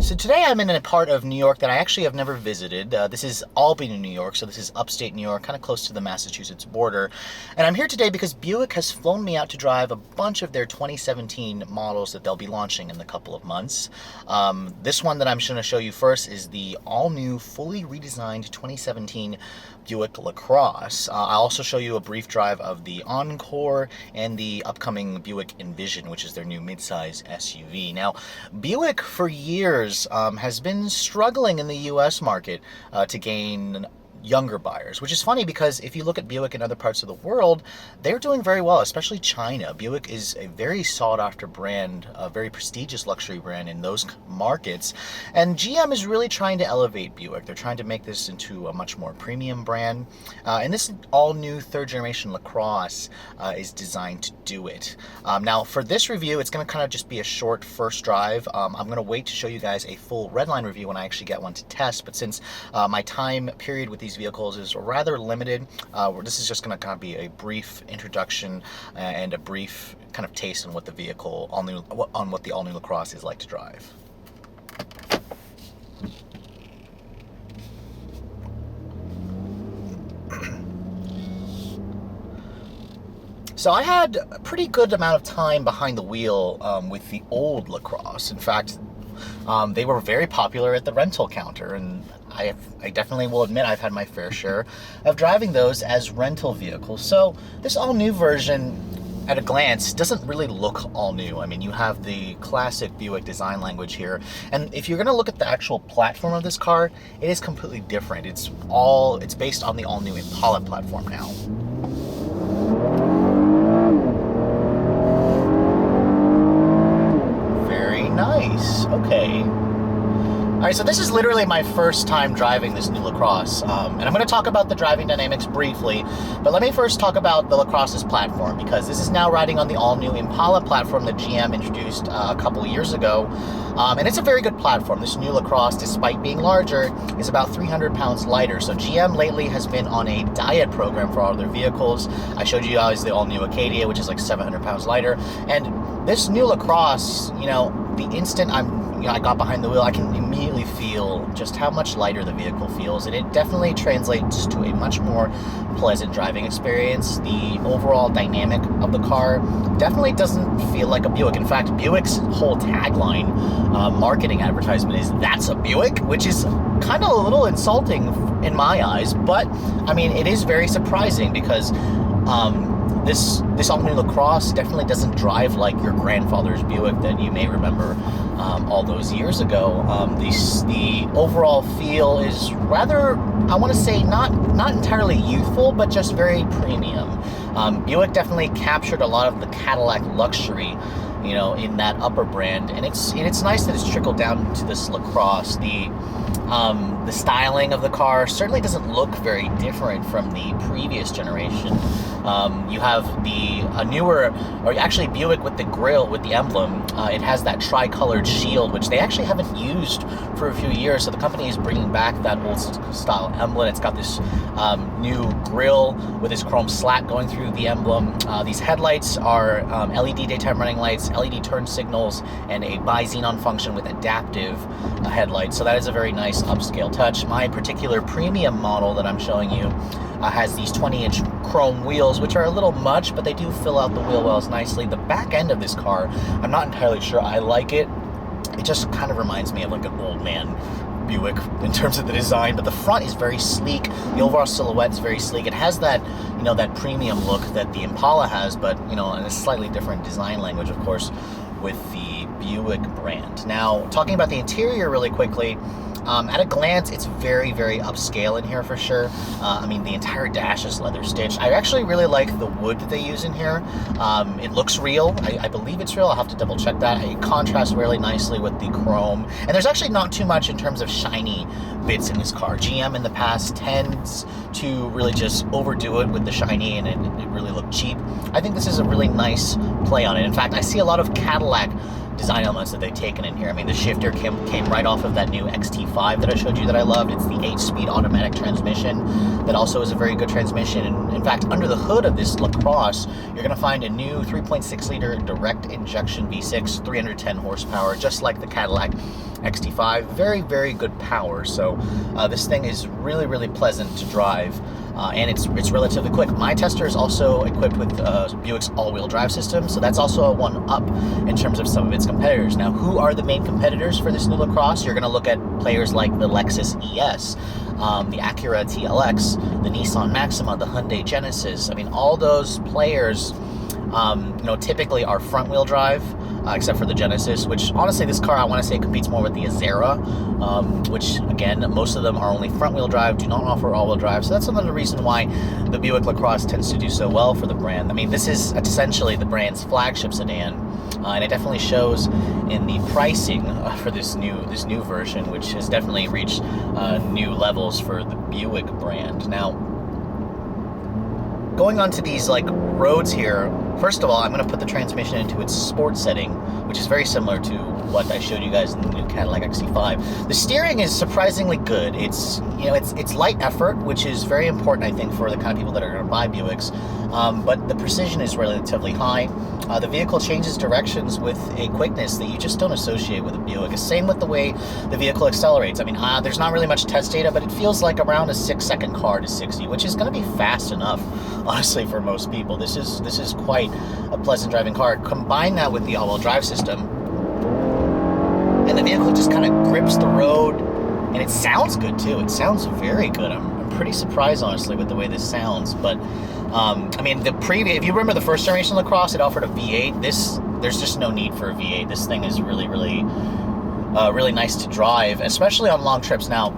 So today I'm in a part of New York that I actually have never visited. This is Albany, New York, so this is upstate New York, kind of close to the Massachusetts border. And I'm here today because Buick has flown me out to drive a bunch of their 2017 models that they'll be launching in a couple of months. This one that I'm going to show you first is the all-new, fully redesigned 2017 Buick Lacrosse. I'll also show you a brief drive of the Encore and the upcoming Buick Envision, which is their new midsize SUV. Now, Buick for years has been struggling in the US market to gain younger buyers, which is funny because if you look at Buick in other parts of the world, they're doing very well, especially China. Buick is a very sought after brand, a very prestigious luxury brand in those markets. And GM is really trying to elevate Buick. They're trying to make this into a much more premium brand. And this all new third generation Lacrosse is designed to do it. Now for this review, it's going to kind of just be a short first drive. I'm going to wait to show you guys a full Redline review when I actually get one to test. But since my time period with these vehicles is rather limited, this is just going to kind of be a brief introduction and a brief kind of taste on what the vehicle what the all-new Lacrosse is like to drive. So I had a pretty good amount of time behind the wheel with the old Lacrosse. In fact, they were very popular at the rental counter, and I definitely will admit I've had my fair share of driving those as rental vehicles. So this all-new version, at a glance, doesn't really look all new. I mean, you have the classic Buick design language here, and if you're going to look at the actual platform of this car, it is completely different. It's based on the all-new Impala platform now. Very nice. Okay. All right, so this is literally my first time driving this new Lacrosse, and I'm going to talk about the driving dynamics briefly, but let me first talk about the Lacrosse's platform, because this is now riding on the all-new Impala platform that GM introduced a couple of years ago, and it's a very good platform. This new Lacrosse, despite being larger, is about 300 pounds lighter, so GM lately has been on a diet program for all their vehicles. I showed you guys the all-new Acadia, which is like 700 pounds lighter, and this new Lacrosse, you know, the instant I got behind the wheel, I can immediately feel just how much lighter the vehicle feels, and it definitely translates to a much more pleasant driving experience. The overall dynamic of the car definitely doesn't feel like a Buick. In fact, Buick's whole tagline, marketing advertisement, is "That's a Buick," which is kind of a little insulting in my eyes, but I mean, it is very surprising because this all-new Lacrosse definitely doesn't drive like your grandfather's Buick that you may remember all those years ago. The overall feel is rather, I want to say, not entirely youthful, but just very premium. Buick definitely captured a lot of the Cadillac luxury, you know, in that upper brand, and it's nice that it's trickled down to this Lacrosse. The styling of the car certainly doesn't look very different from the previous generation. You have a newer, or actually Buick with the grille, with the emblem, it has that tri-colored shield, which they actually haven't used for a few years, so the company is bringing back that old style emblem. It's got this new grille with this chrome slat going through the emblem. These headlights are LED daytime running lights, LED turn signals, and a bi-xenon function with adaptive headlights, so that is a very nice upscale touch. My particular premium model that I'm showing you has these 20-inch chrome wheels, which are a little much, but they do fill out the wheel wells nicely. The back end of this car, I'm not entirely sure I like it. It just kind of reminds me of like an old man Buick in terms of the design, but the front is very sleek. The overall silhouette is very sleek. It has that, you know, that premium look that the Impala has, but, you know, in a slightly different design language, of course, with the Buick brand. Now, talking about the interior really quickly, at a glance, it's very, very upscale in here for sure. I mean, the entire dash is leather stitched. I actually really like the wood that they use in here. It looks real. I believe it's real. I'll have to double check that. It contrasts really nicely with the chrome. And there's actually not too much in terms of shiny bits in this car. GM in the past tends to really just overdo it with the shiny, and it really looked cheap. I think this is a really nice play on it. In fact, I see a lot of Cadillac design elements that they've taken in here. I mean, the shifter came right off of that new XT5 that I showed you that I loved. It's the 8-speed automatic transmission that also is a very good transmission. And in fact, under the hood of this Lacrosse, you're going to find a new 3.6-liter direct injection V6, 310 horsepower, just like the Cadillac XT5. Very, very good power. So this thing is really, really pleasant to drive. And it's relatively quick. My tester is also equipped with Buick's all-wheel drive system, so that's also a one up in terms of some of its competitors. Now, who are the main competitors for this new Lacrosse? You're going to look at players like the Lexus ES, the Acura TLX, the Nissan Maxima, the Hyundai Genesis. I mean, all those players, typically are front-wheel drive, except for the Genesis, which honestly, this car, I want to say, competes more with the Azera, which again, most of them are only front-wheel drive, do not offer all-wheel drive. So that's another reason why the Buick Lacrosse tends to do so well for the brand. I mean, this is essentially the brand's flagship sedan, and it definitely shows in the pricing for this new version, which has definitely reached new levels for the Buick brand. Now, going onto these roads here, first of all, I'm going to put the transmission into its sport setting, which is very similar to what I showed you guys in the new Cadillac XT5. The steering is surprisingly good. It's light effort, which is very important, I think, for the kind of people that are going to buy Buicks. But the precision is relatively high. The vehicle changes directions with a quickness that you just don't associate with a Buick. Same with the way the vehicle accelerates. I mean, there's not really much test data, but it feels like around a 6-second car to 60, which is going to be fast enough, honestly, for most people. This is quite a pleasant driving car. Combine that with the all-wheel drive system, and the vehicle just kind of grips the road, and it sounds good too. It sounds very good. I'm pretty surprised, honestly, with the way this sounds. But I mean, if you remember the first generation Lacrosse, it offered a V8. There's just no need for a V8. This thing is really, really, really nice to drive, especially on long trips. Now,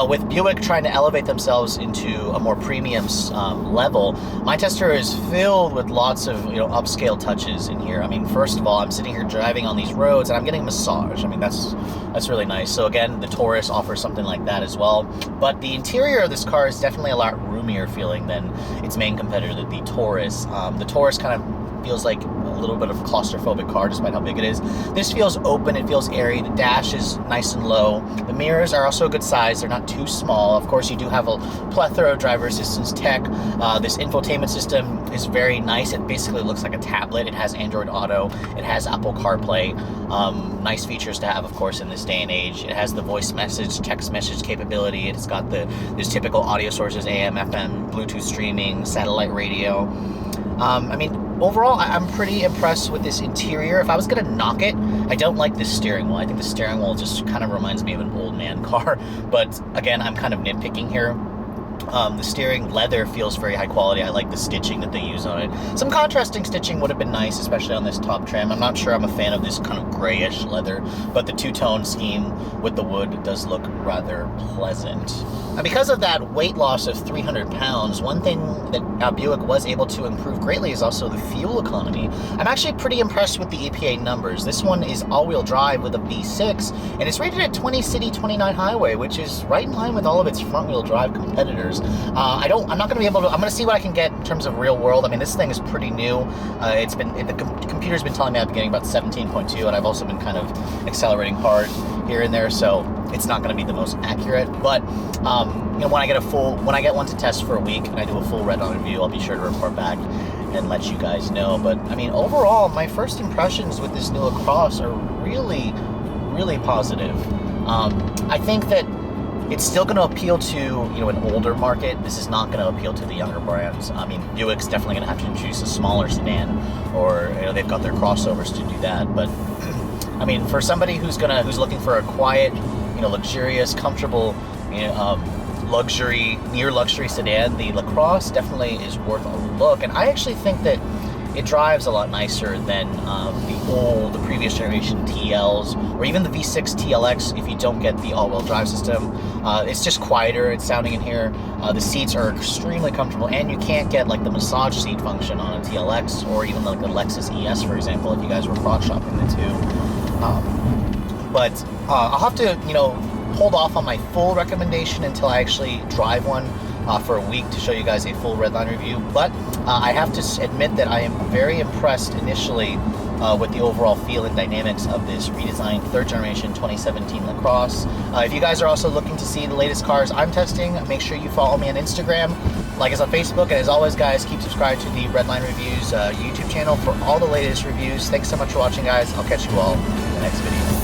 with Buick trying to elevate themselves into a more premium level, my tester is filled with lots of upscale touches in here. I mean, first of all, I'm sitting here driving on these roads and I'm getting a massage. I mean, that's really nice. So again, the Taurus offers something like that as well. But the interior of this car is definitely a lot roomier feeling than its main competitor, the Taurus. The Taurus kind of feels like a little bit of a claustrophobic car despite how big it is. This feels open, it feels airy. The dash is nice and low. The mirrors are also a good size, they're not too small. Of course, you do have a plethora of driver assistance tech. This infotainment system is very nice. It basically looks like a tablet. It has Android Auto, it has Apple CarPlay. Nice features to have, of course, in this day and age. It has the voice message, text message capability. It's got these typical audio sources, AM, FM, Bluetooth streaming, satellite radio. I mean, overall, I'm pretty impressed with this interior. If I was going to knock it, I don't like this steering wheel. I think the steering wheel just kind of reminds me of an old man car. But again, I'm kind of nitpicking here. The steering leather feels very high quality. I like the stitching that they use on it. Some contrasting stitching would have been nice, especially on this top trim. I'm not sure I'm a fan of this kind of grayish leather, but the two-tone scheme with the wood does look rather pleasant. Now, because of that weight loss of 300 pounds, one thing that Buick was able to improve greatly is also the fuel economy. I'm actually pretty impressed with the EPA numbers. This one is all-wheel drive with a V6, and it's rated at 20 city, 29 highway, which is right in line with all of its front-wheel drive competitors. I'm not going to be able to. I'm going to see what I can get in terms of real world. I mean, this thing is pretty new. The computer's been telling me I'm getting about 17.2, and I've also been kind of accelerating hard here and there, so it's not going to be the most accurate. But when I get one to test for a week and I do a full Redline review, I'll be sure to report back and let you guys know. But I mean, overall, my first impressions with this new Lacrosse are really, really positive. I think that it's still going to appeal to an older market. This is not going to appeal to the younger brands. I mean, Buick's definitely going to have to introduce a smaller sedan, or they've got their crossovers to do that. But I mean, for somebody who's looking for a quiet, luxurious, comfortable, near luxury sedan, the Lacrosse definitely is worth a look. And I actually think that it drives a lot nicer than the previous generation TLs, or even the V6 TLX if you don't get the all-wheel drive system. It's just quieter, it's sounding in here. The seats are extremely comfortable, and you can't get like the massage seat function on a TLX, or even like the Lexus ES, for example, if you guys were cross shopping the two. But I'll have to, hold off on my full recommendation until I actually drive one for a week to show you guys a full Redline review. But I have to admit that I am very impressed initially with the overall feel and dynamics of this redesigned third generation 2017 Lacrosse. If you guys are also looking to see the latest cars I'm testing, make sure you follow me on Instagram, like us on Facebook, and as always, guys, keep subscribed to the Redline Reviews YouTube channel for all the latest reviews. Thanks so much for watching, guys. I'll catch you all in the next video.